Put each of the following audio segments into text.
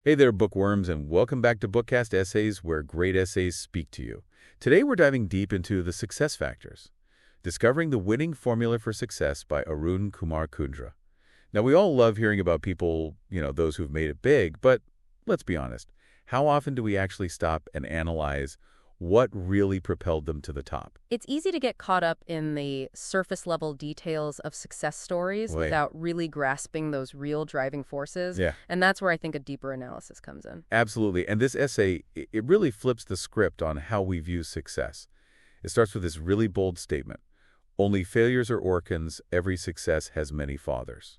Hey there, bookworms, and welcome back to BookCast Essays, where great essays speak to you. Today we're diving deep into the success factors, discovering the winning formula for success by Arun Kumar Kundra. Now, we all love hearing about people, those who've made it big, but let's be honest. How often do we actually stop and analyze what really propelled them to the top? It's easy to get caught up in the surface-level details of success stories Well, yeah. without really grasping those real driving forces. Yeah. And that's where I think a deeper analysis comes in. Absolutely. And this essay, it really flips the script on how we view success. It starts with this really bold statement. Only failures are orphans, every success has many fathers.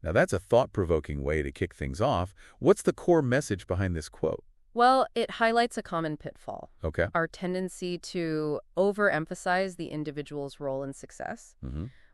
Now, that's a thought-provoking way to kick things off. What's the core message behind this quote? Well, it highlights a common pitfall. Okay. Our tendency to overemphasize the individual's role in success.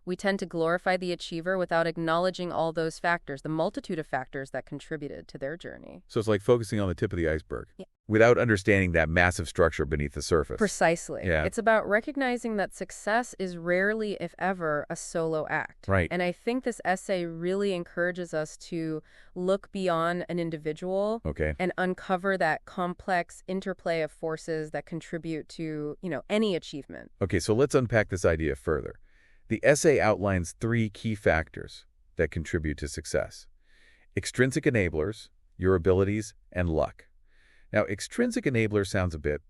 We tend to glorify the achiever without acknowledging all those factors, the multitude of factors that contributed to their journey. So it's like focusing on the tip of the iceberg Yeah. without understanding that massive structure beneath the surface. Precisely. Yeah. It's about recognizing that success is rarely, if ever, a solo act. Right. And I think this essay really encourages us to look beyond an individual Okay. and uncover that complex interplay of forces that contribute to, any achievement. Okay, so let's unpack this idea further. The essay outlines 3 key factors that contribute to success. Extrinsic enablers, your abilities, and luck. Now, extrinsic enabler sounds a bit,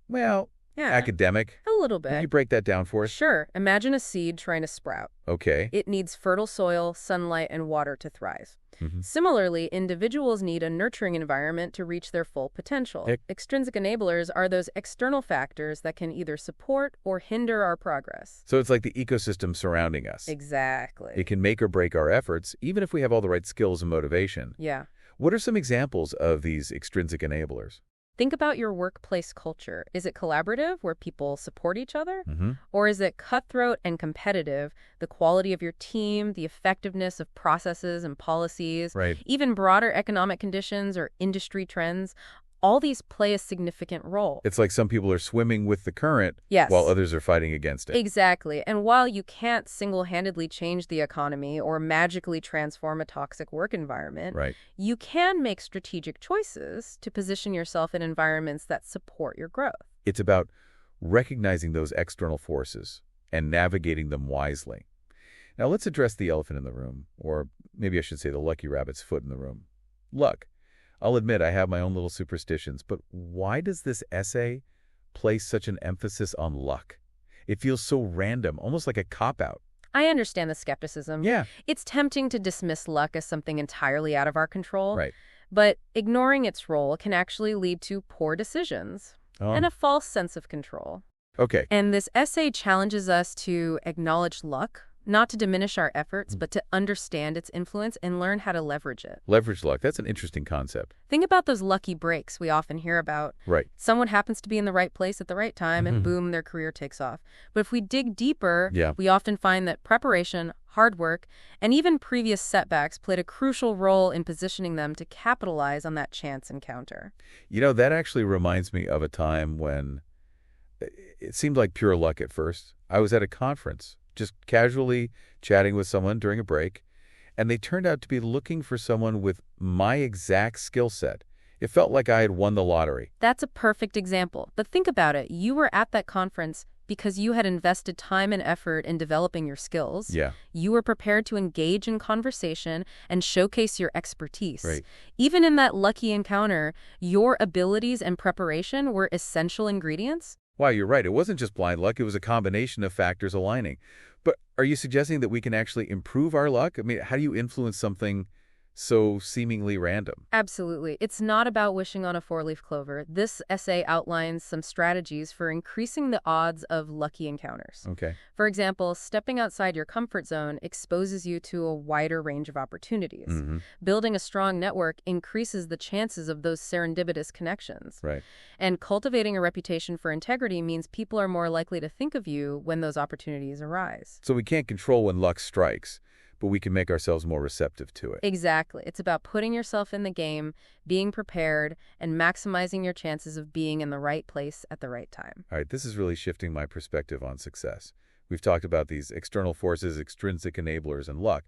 academic. A little Can you bit. break that down for us? Sure. Imagine a seed trying to sprout. Okay. It needs fertile soil, sunlight, and water to thrive. Mhm. Similarly, individuals need a nurturing environment to reach their full potential. Ex- Extrinsic enablers are those external factors that can either support or hinder our progress. So it's like the ecosystem surrounding us. Exactly. It can make or break our efforts, even if we have all the right skills and motivation. Yeah. What are some examples of these extrinsic enablers? Think about your workplace culture. Is it collaborative, where people support each other? Mm-hmm. Or is it cutthroat and competitive, the quality of your team, the effectiveness of processes and policies, Right. even broader economic conditions or industry trends? All these play a significant role. It's like some people are swimming with the current Yes. while others are fighting against it. Exactly. And while you can't single-handedly change the economy or magically transform a toxic work environment, Right. you can make strategic choices to position yourself in environments that support your growth. It's about recognizing those external forces and navigating them wisely. Now let's address the elephant in the room, or maybe I should say the lucky rabbit's foot in the room. Luck. I'll admit I have my own little superstitions, but why does this essay place such an emphasis on luck? It feels so random, almost like a cop-out. I understand the skepticism. Yeah. It's tempting to dismiss luck as something entirely out of our control. Right. But ignoring its role can actually lead to poor decisions and a false sense of control. Okay. And this essay challenges us to acknowledge luck, not to diminish our efforts, but to understand its influence and learn how to leverage it. Leverage luck. That's an interesting concept. Think about those lucky breaks we often hear about. Right. Someone happens to be in the right place at the right time, and boom, their career takes off. But if we dig deeper, Yeah. we often find that preparation, hard work, and even previous setbacks played a crucial role in positioning them to capitalize on that chance encounter. That actually reminds me of a time when it seemed like pure luck at first. I was at a conference, just casually chatting with someone during a break, and they turned out to be looking for someone with my exact skill set. It felt like I had won the lottery. That's a perfect example. But think about it. You were at that conference because you had invested time and effort in developing your skills. Yeah. You were prepared to engage in conversation and showcase your expertise. Right. Even in that lucky encounter, your abilities and preparation were essential ingredients. Wow, you're right. It wasn't just blind luck. It was a combination of factors aligning. But are you suggesting that we can actually improve our luck? I mean, how do you influence something so seemingly random? Absolutely. It's not about wishing on a four-leaf clover. This essay outlines some strategies for increasing the odds of lucky encounters. Okay. For example, stepping outside your comfort zone exposes you to a wider range of opportunities. Mm-hmm. Building a strong network increases the chances of those serendipitous connections. Right. And cultivating a reputation for integrity means people are more likely to think of you when those opportunities arise. So we can't control when luck strikes, but we can make ourselves more receptive to it. Exactly. It's about putting yourself in the game, being prepared, and maximizing your chances of being in the right place at the right time. All right, this is really shifting my perspective on success. We've talked about these external forces, extrinsic enablers, and luck,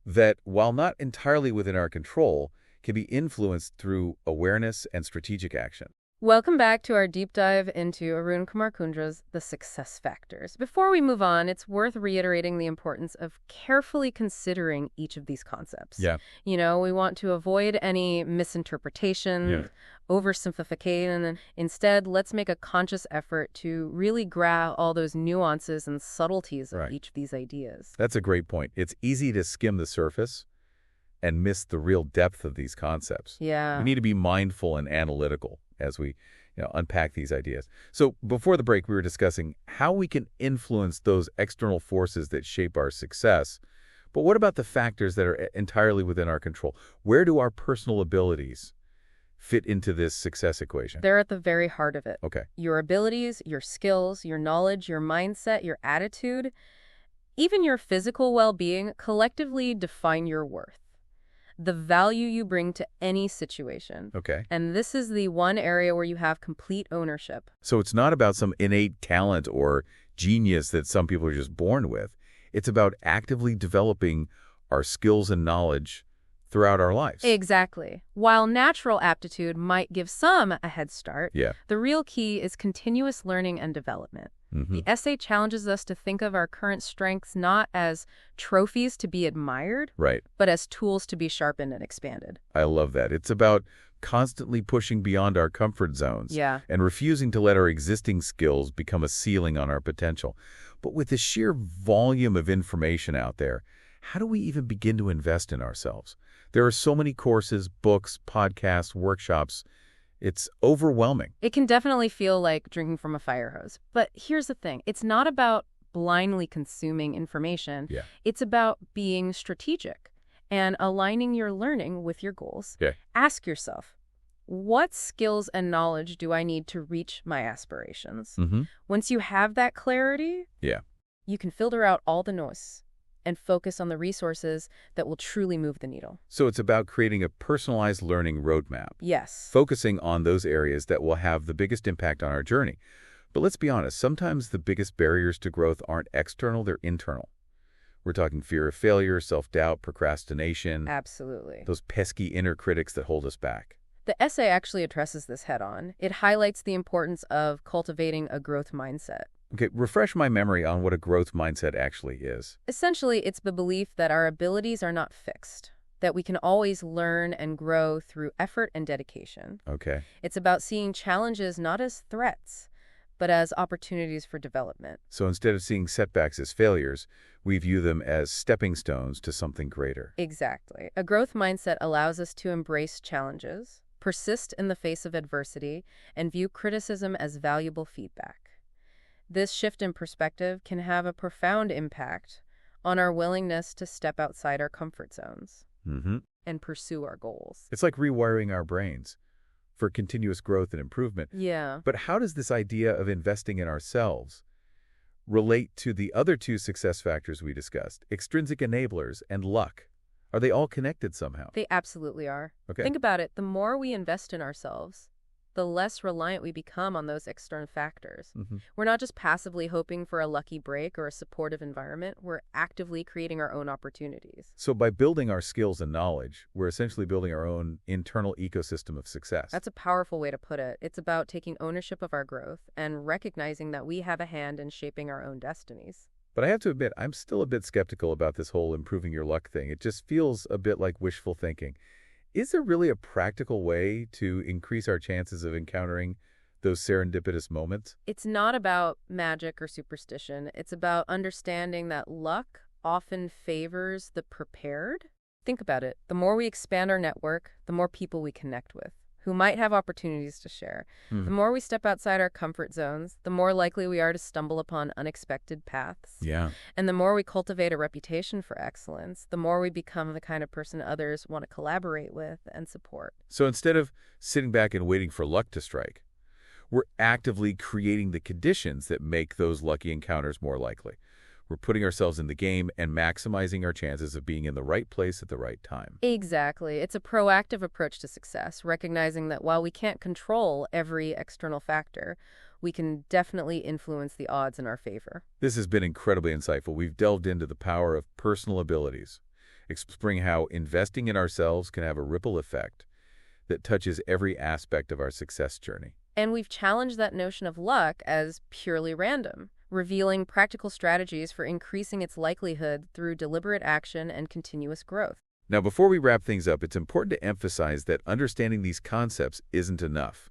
that while not entirely within our control, can be influenced through awareness and strategic action. Welcome back to our deep dive into Arun Kumar Kundra's The Success Factors. Before we move on, it's worth reiterating the importance of carefully considering each of these concepts. Yeah. We want to avoid any misinterpretation, oversimplification, and instead, let's make a conscious effort to really grasp all those nuances and subtleties of each of these ideas. That's a great point. It's easy to skim the surface and miss the real depth of these concepts. Yeah. We need to be mindful and analytical as we unpack these ideas. So before the break, we were discussing how we can influence those external forces that shape our success. But what about the factors that are entirely within our control? Where do our personal abilities fit into this success equation? They're at the very heart of it. Okay. Your abilities, your skills, your knowledge, your mindset, your attitude, even your physical well-being collectively define your worth, the value you bring to any situation. Okay. And this is the one area where you have complete ownership. So it's not about some innate talent or genius that some people are just born with. It's about actively developing our skills and knowledge throughout our lives. Exactly. While natural aptitude might give some a head start, the real key is continuous learning and development. The essay challenges us to think of our current strengths not as trophies to be admired, but as tools to be sharpened and expanded. I love that. It's about constantly pushing beyond our comfort zones and refusing to let our existing skills become a ceiling on our potential. But with the sheer volume of information out there, how do we even begin to invest in ourselves? There are so many courses, books, podcasts, workshops. It's overwhelming. It can definitely feel like drinking from a fire hose. But here's the thing. It's not about blindly consuming information. It's about being strategic and aligning your learning with your goals. Ask yourself, what skills and knowledge do I need to reach my aspirations? Once you have that clarity, you can filter out all the noise and focus on the resources that will truly move the needle. So it's about creating a personalized learning roadmap. Yes. Focusing on those areas that will have the biggest impact on our journey. But let's be honest, sometimes the biggest barriers to growth aren't external, they're internal. We're talking fear of failure, self-doubt, procrastination. Absolutely. Those pesky inner critics that hold us back. The essay actually addresses this head-on. It highlights the importance of cultivating a growth mindset. Okay, refresh my memory on what a growth mindset actually is. Essentially, it's the belief that our abilities are not fixed, that we can always learn and grow through effort and dedication. Okay. It's about seeing challenges not as threats, but as opportunities for development. So instead of seeing setbacks as failures, we view them as stepping stones to something greater. Exactly. A growth mindset allows us to embrace challenges, persist in the face of adversity, and view criticism as valuable feedback. This shift in perspective can have a profound impact on our willingness to step outside our comfort zones and pursue our goals. It's like rewiring our brains for continuous growth and improvement. But how does this idea of investing in ourselves relate to the other two success factors we discussed, extrinsic enablers and luck? Are they all connected somehow? They absolutely are. Okay. Think about it. The more we invest in ourselves, the less reliant we become on those external factors. We're not just passively hoping for a lucky break or a supportive environment. We're actively creating our own opportunities. So by building our skills and knowledge, we're essentially building our own internal ecosystem of success. That's a powerful way to put it. It's about taking ownership of our growth and recognizing that we have a hand in shaping our own destinies. But I have to admit, I'm still a bit skeptical about this whole improving your luck thing. It just feels a bit like wishful thinking. Is there really a practical way to increase our chances of encountering those serendipitous moments? It's not about magic or superstition. It's about understanding that luck often favors the prepared. Think about it. The more we expand our network, the more people we connect with, who might have opportunities to share. The more we step outside our comfort zones, the more likely we are to stumble upon unexpected paths. And the more we cultivate a reputation for excellence, the more we become the kind of person others want to collaborate with and support. So instead of sitting back and waiting for luck to strike, we're actively creating the conditions that make those lucky encounters more likely. We're putting ourselves in the game and maximizing our chances of being in the right place at the right time. Exactly. It's a proactive approach to success, recognizing that while we can't control every external factor, we can definitely influence the odds in our favor. This has been incredibly insightful. We've delved into the power of personal abilities, exploring how investing in ourselves can have a ripple effect that touches every aspect of our success journey. And we've challenged that notion of luck as purely random, revealing practical strategies for increasing its likelihood through deliberate action and continuous growth. Now, before we wrap things up, it's important to emphasize that understanding these concepts isn't enough.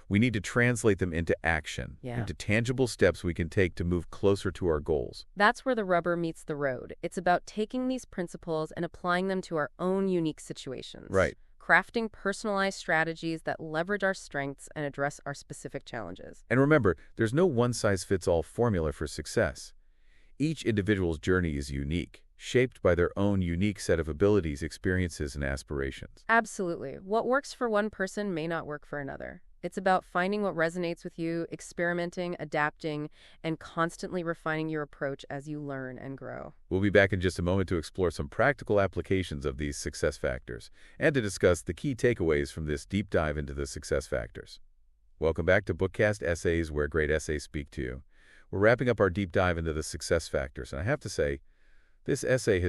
We need to translate them into action, into tangible steps we can take to move closer to our goals. That's where the rubber meets the road. It's about taking these principles and applying them to our own unique situations. Right. Crafting personalized strategies that leverage our strengths and address our specific challenges. And remember, there's no one-size-fits-all formula for success. Each individual's journey is unique, shaped by their own unique set of abilities, experiences, and aspirations. Absolutely. What works for one person may not work for another. It's about finding what resonates with you, experimenting, adapting, and constantly refining your approach as you learn and grow. We'll be back in just a moment to explore some practical applications of these success factors and to discuss the key takeaways from this deep dive into the success factors. Welcome back to BookCast Essays, where great essays speak to you. We're wrapping up our deep dive into the success factors, and I have to say, this essay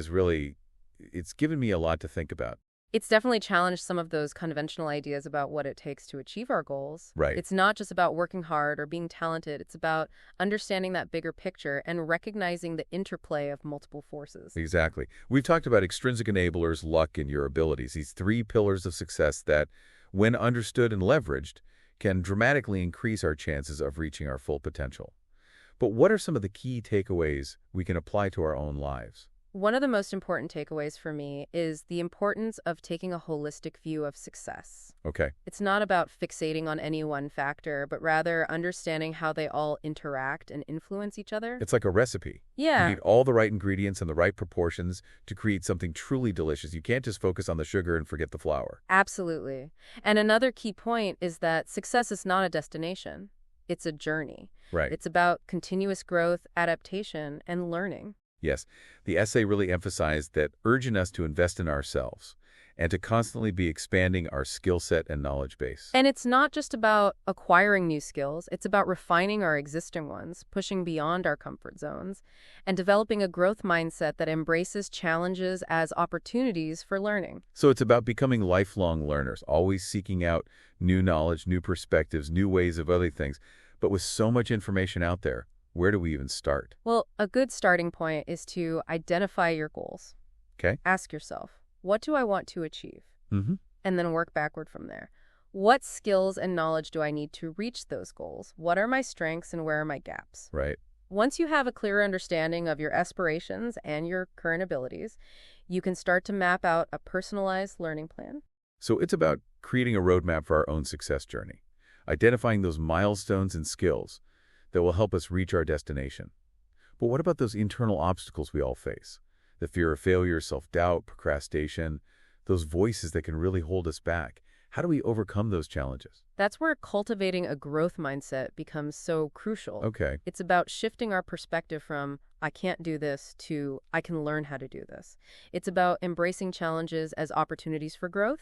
it's given me a lot to think about. It's definitely challenged some of those conventional ideas about what it takes to achieve our goals. Right. It's not just about working hard or being talented. It's about understanding that bigger picture and recognizing the interplay of multiple forces. Exactly. We've talked about extrinsic enablers, luck, and your abilities, these three pillars of success that, when understood and leveraged, can dramatically increase our chances of reaching our full potential. But what are some of the key takeaways we can apply to our own lives? One of the most important takeaways for me is the importance of taking a holistic view of success. Okay. It's not about fixating on any one factor, but rather understanding how they all interact and influence each other. It's like a recipe. Yeah. You need all the right ingredients and the right proportions to create something truly delicious. You can't just focus on the sugar and forget the flour. Absolutely. And another key point is that success is not a destination. It's a journey. Right. It's about continuous growth, adaptation, and learning. Yes, the essay really emphasized that, urging us to invest in ourselves and to constantly be expanding our skill set and knowledge base. And it's not just about acquiring new skills. It's about refining our existing ones, pushing beyond our comfort zones, and developing a growth mindset that embraces challenges as opportunities for learning. So it's about becoming lifelong learners, always seeking out new knowledge, new perspectives, new ways of other things. But with so much information out there, where do we even start? Well, a good starting point is to identify your goals. Okay. Ask yourself, what do I want to achieve? Mm-hmm. And then work backward from there. What skills and knowledge do I need to reach those goals? What are my strengths and where are my gaps? Right. Once you have a clearer understanding of your aspirations and your current abilities, you can start to map out a personalized learning plan. So it's about creating a roadmap for our own success journey, identifying those milestones and skills that will help us reach our destination. But what about those internal obstacles we all face? The fear of failure, self-doubt, procrastination, those voices that can really hold us back. How do we overcome those challenges? That's where cultivating a growth mindset becomes so crucial. Okay. It's about shifting our perspective from, I can't do this, to, I can learn how to do this. It's about embracing challenges as opportunities for growth,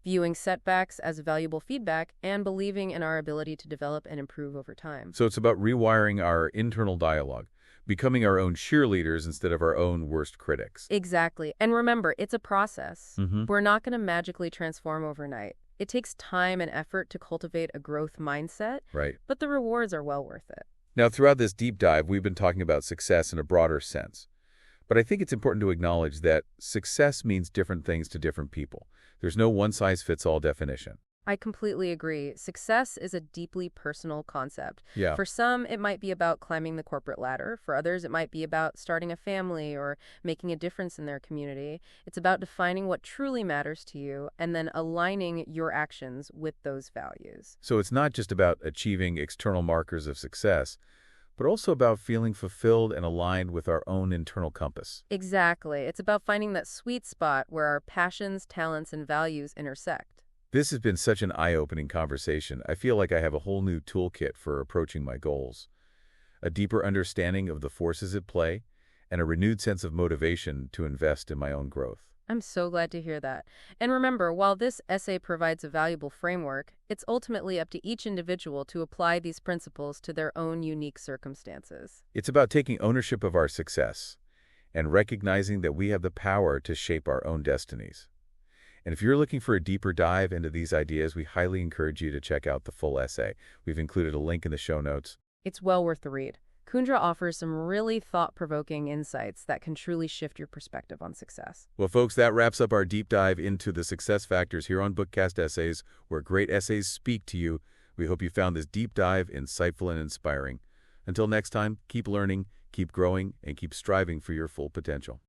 viewing setbacks as valuable feedback, and believing in our ability to develop and improve over time. So it's about rewiring our internal dialogue, becoming our own cheerleaders instead of our own worst critics. Exactly. And remember, it's a process. Mm-hmm. We're not going to magically transform overnight. It takes time and effort to cultivate a growth mindset, Right. but the rewards are well worth it. Now, throughout this deep dive, we've been talking about success in a broader sense. But I think it's important to acknowledge that success means different things to different people. There's no one-size-fits-all definition. I completely agree. Success is a deeply personal concept. Yeah. For some, it might be about climbing the corporate ladder. For others, it might be about starting a family or making a difference in their community. It's about defining what truly matters to you and then aligning your actions with those values. So it's not just about achieving external markers of success, but also about feeling fulfilled and aligned with our own internal compass. Exactly. It's about finding that sweet spot where our passions, talents, and values intersect. This has been such an eye-opening conversation. I feel like I have a whole new toolkit for approaching my goals, a deeper understanding of the forces at play, and a renewed sense of motivation to invest in my own growth. I'm so glad to hear that. And remember, while this essay provides a valuable framework, it's ultimately up to each individual to apply these principles to their own unique circumstances. It's about taking ownership of our success and recognizing that we have the power to shape our own destinies. And if you're looking for a deeper dive into these ideas, we highly encourage you to check out the full essay. We've included a link in the show notes. It's well worth the read. Kundra offers some really thought-provoking insights that can truly shift your perspective on success. Well, folks, that wraps up our deep dive into the success factors here on BookCast Essays, where great essays speak to you. We hope you found this deep dive insightful and inspiring. Until next time, keep learning, keep growing, and keep striving for your full potential.